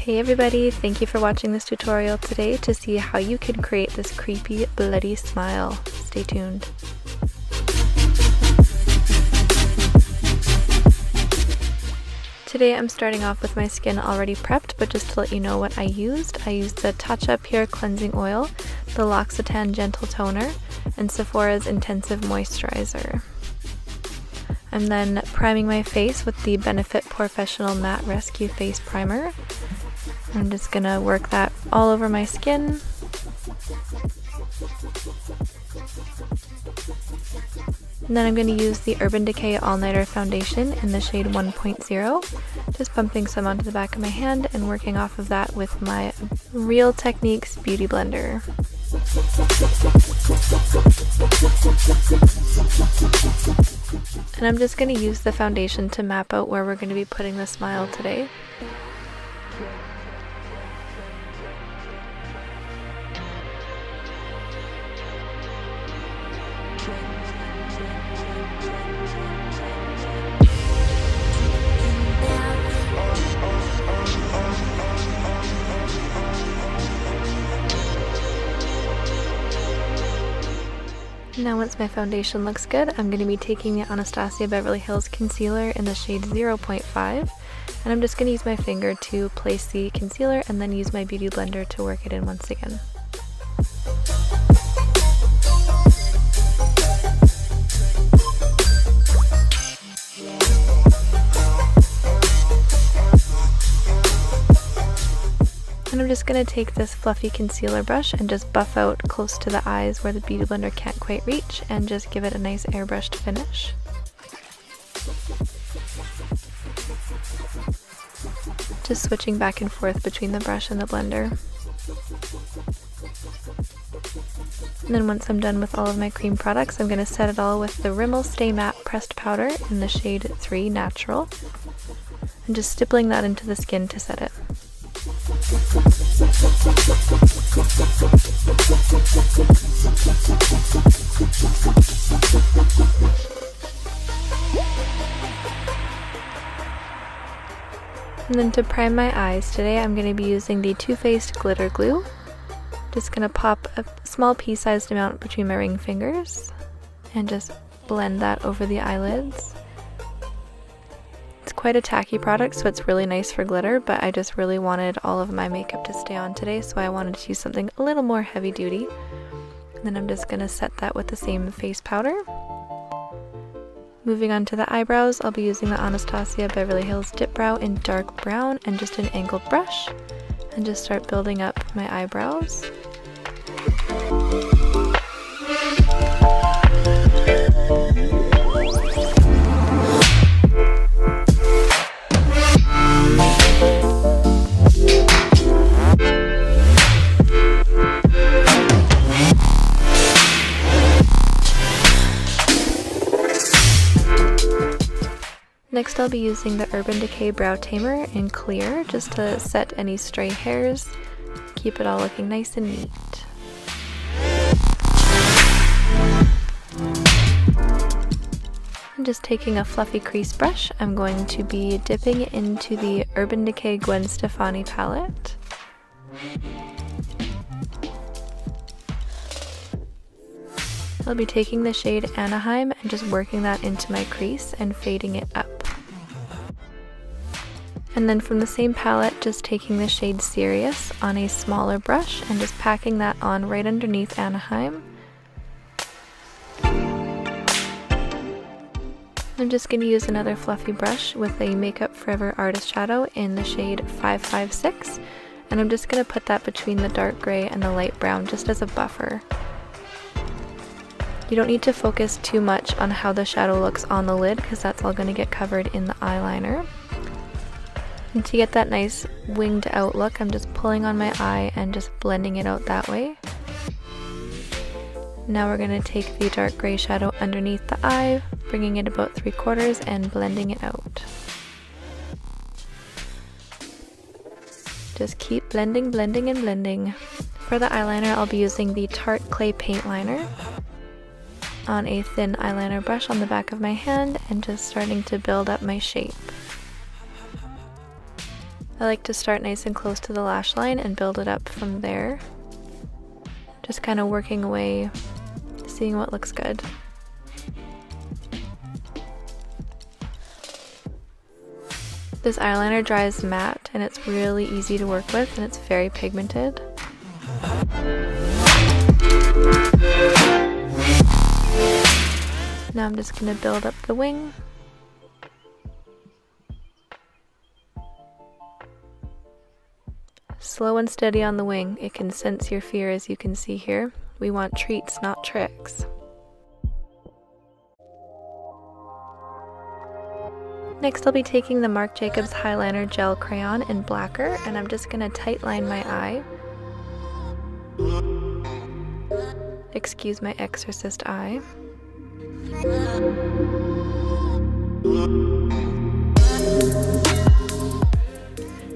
Hey everybody, thank you for watching this tutorial today to see how you can create this creepy, bloody smile. Stay tuned. Today I'm starting off with my skin already prepped, but just to let you know what I used the Touch Up Hair Cleansing Oil, the L'Occitane Gentle Toner, and Sephora's Intensive Moisturizer. I'm then priming my face with the Benefit Professional Matte Rescue Face Primer. I'm just gonna work that all over my skin. And then I'm going to use the Urban Decay All Nighter Foundation in the shade 1.0. Just bumping some onto the back of my hand and working off of that with my Real Techniques Beauty Blender. And I'm just going to use the foundation to map out where we're going to be putting the smile today. Now once my foundation looks good, I'm going to be taking the Anastasia Beverly Hills Concealer in the shade 0.5, and I'm just going to use my finger to place the concealer and then use my Beauty Blender to work it in once again. And I'm just going to take this fluffy concealer brush and just buff out close to the eyes where the Beauty Blender can't quite reach and just give it a nice airbrushed finish. Just switching back and forth between the brush and the blender. And then once I'm done with all of my cream products, I'm going to set it all with the Rimmel Stay Matte Pressed Powder in the shade 3 Natural. And just stippling that into the skin to set it. And then to prime my eyes, today I'm going to be using the Too Faced Glitter Glue. Just going to pop a small pea-sized amount between my ring fingers and just blend that over the eyelids. It's quite a tacky product, so it's really nice for glitter, but I just really wanted all of my makeup to stay on today, so I wanted to use something a little more heavy duty. And then I'm just going to set that with the same face powder. Moving on to the eyebrows, I'll be using the Anastasia Beverly Hills Dip Brow in dark brown and just an angled brush, and just start building up my eyebrows. Next I'll be using the Urban Decay Brow Tamer in clear just to set any stray hairs, keep it all looking nice and neat. And just taking a fluffy crease brush, I'm going to be dipping into the Urban Decay Gwen Stefani palette. I'll be taking the shade Anaheim and just working that into my crease and fading it up. And then from the same palette, just taking the shade Serious on a smaller brush and just packing that on right underneath Anaheim. I'm just going to use another fluffy brush with a Makeup Forever Artist Shadow in the shade 556, and I'm just going to put that between the dark gray and the light brown just as a buffer. You don't need to focus too much on how the shadow looks on the lid because that's all going to get covered in the eyeliner. And to get that nice winged out look, I'm just pulling on my eye and just blending it out that way. Now we're going to take the dark gray shadow underneath the eye, bringing it about 3/4 and blending it out. Just keep blending, blending, and blending. For the eyeliner, I'll be using the Tarte Clay Paint Liner on a thin eyeliner brush on the back of my hand and just starting to build up my shape. I like to start nice and close to the lash line and build it up from there. Just kind of working away, seeing what looks good. This eyeliner dries matte and it's really easy to work with and it's very pigmented. Now I'm just going to build up the wing. Slow and steady on the wing. It can sense your fear, as you can see here. We want treats, not tricks. Next I'll be taking the Marc Jacobs Highliner Gel Crayon in Blacker, and I'm just going to tight line my eye. Excuse my exorcist eye.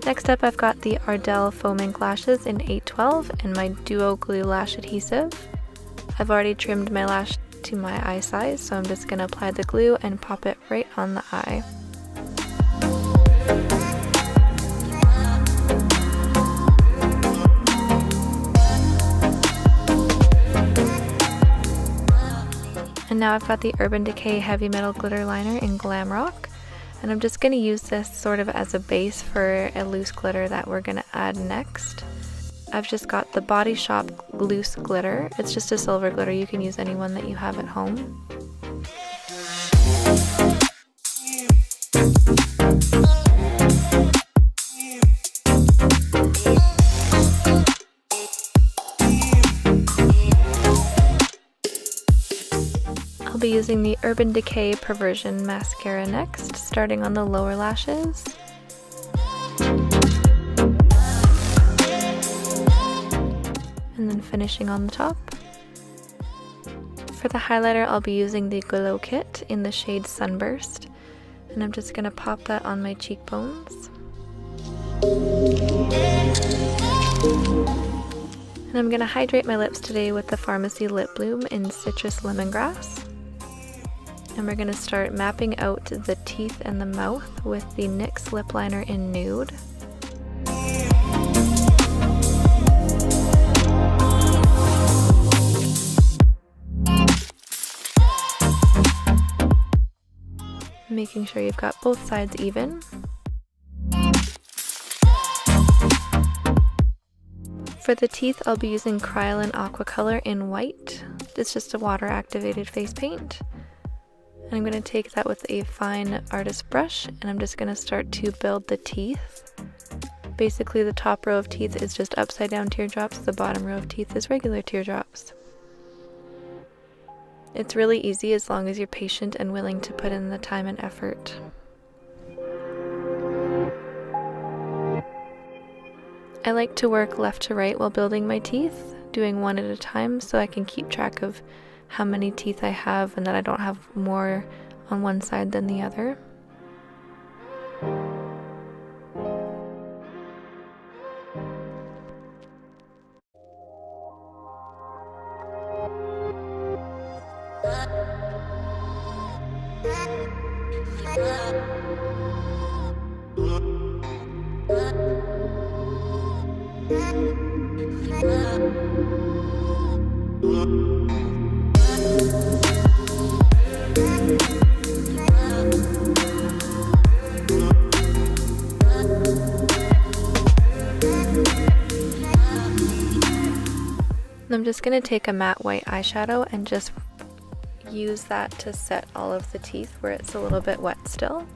Next up I've got the Ardell Foam Ink Lashes in 812 and my Duo Glue Lash Adhesive. I've already trimmed my lash to my eye size, so I'm just going to apply the glue and pop it right on the eye. And now I've got the Urban Decay Heavy Metal Glitter Liner in Glam Rock, and I'm just going to use this sort of as a base for a loose glitter that we're going to add next. I've just got the Body Shop Loose Glitter. It's just a silver glitter. You can use any one that you have at home. I'll be using the Urban Decay Perversion Mascara next, starting on the lower lashes. And then finishing on the top. For the highlighter, I'll be using the Glow Kit in the shade Sunburst, and I'm just going to pop that on my cheekbones. And I'm going to hydrate my lips today with the Pharmacy Lip Bloom in Citrus Lemongrass. And we're going to start mapping out the teeth and the mouth with the NYX Lip Liner in Nude. Making sure you've got both sides even. For the teeth, I'll be using Kryolan Aqua Color in White. It's just a water-activated face paint. And I'm going to take that with a fine artist brush, and I'm just going to start to build the teeth. Basically, the top row of teeth is just upside down teardrops, the bottom row of teeth is regular teardrops. It's really easy as long as you're patient and willing to put in the time and effort. I like to work left to right while building my teeth, doing one at a time so I can keep track of how many teeth I have and that I don't have more on one side than the other. I'm just going to take a matte white eyeshadow and just use that to set all of the teeth where it's a little bit wet still.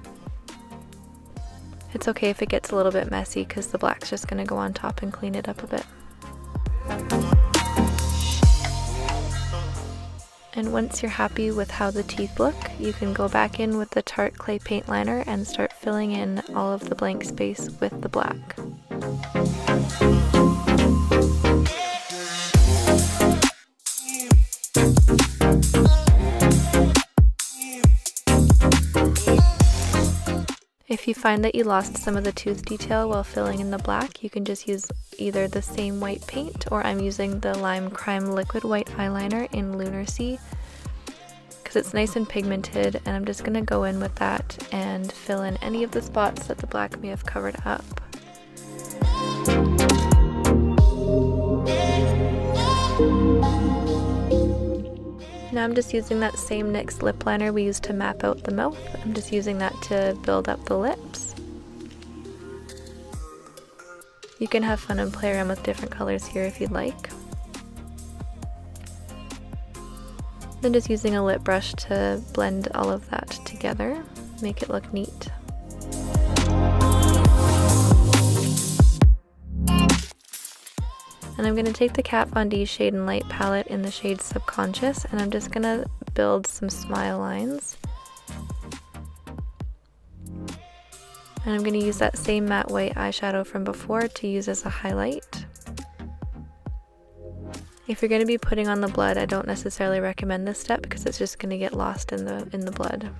It's okay if it gets a little bit messy because the black's just going to go on top and clean it up a bit. And once you're happy with how the teeth look, you can go back in with the Tarte Clay Paint Liner and start filling in all of the blank space with the black. If you find that you lost some of the tooth detail while filling in the black, you can just use either the same white paint, or I'm using the Lime Crime Liquid White Eyeliner in Lunar Sea because it's nice and pigmented, and I'm just going to go in with that and fill in any of the spots that the black may have covered up. Now I'm just using that same NYX lip liner we used to map out the mouth. I'm just using that to build up the lips. You can have fun and play around with different colors here if you'd like. Then just using a lip brush to blend all of that together, make it look neat. And I'm going to take the Kat Von D Shade and Light palette in the shade Subconscious, and I'm just going to build some smile lines. And I'm going to use that same matte white eyeshadow from before to use as a highlight. If you're going to be putting on the blood, I don't necessarily recommend this step because it's just going to get lost in the blood.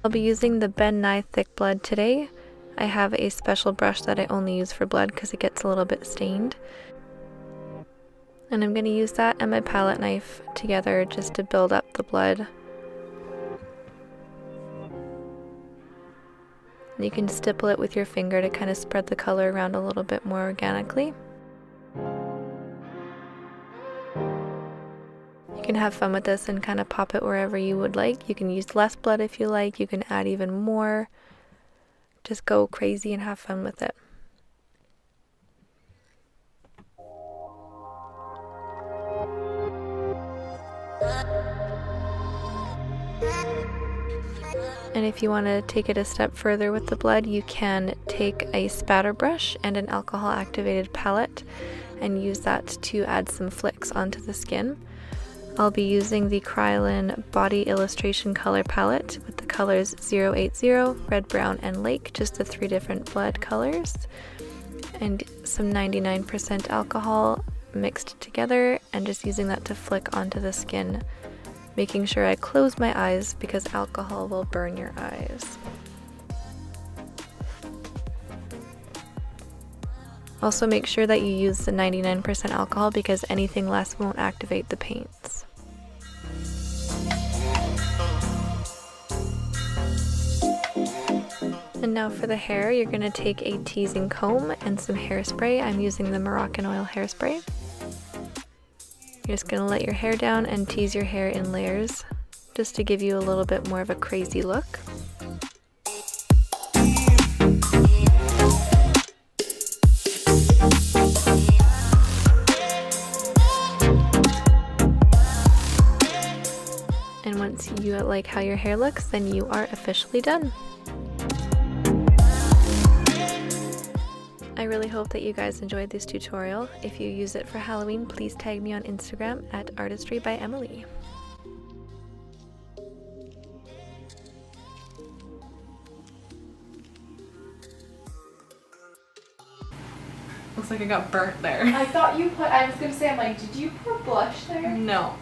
I'll be using the Ben Nye Thick Blood today. I have a special brush that I only use for blood because it gets a little bit stained. And I'm going to use that and my palette knife together just to build up the blood. And you can stipple it with your finger to kind of spread the color around a little bit more organically. You can have fun with this and kind of pop it wherever you would like. You can use less blood if you like, you can add even more. Just go crazy and have fun with it. And if you want to take it a step further with the blood, you can take a spatter brush and an alcohol activated palette and use that to add some flicks onto the skin. I'll be using the Kryolan Body Illustration Color Palette with the colors 080, Red, Brown, and Lake, just the 3 different blood colors, and some 99% alcohol mixed together, and just using that to flick onto the skin, making sure I close my eyes because alcohol will burn your eyes. Also make sure that you use the 99% alcohol because anything less won't activate the paints. And now for the hair, you're going to take a teasing comb and some hairspray. I'm using the Moroccan Oil hairspray. You're just going to let your hair down and tease your hair in layers just to give you a little bit more of a crazy look. And once you like how your hair looks, then you are officially done. I really hope that you guys enjoyed this tutorial. If you use it for Halloween, please tag me on Instagram at Artistry by Emily. Looks like it got burnt there. I thought you put, I was gonna say, I'm like, did you put blush there? No.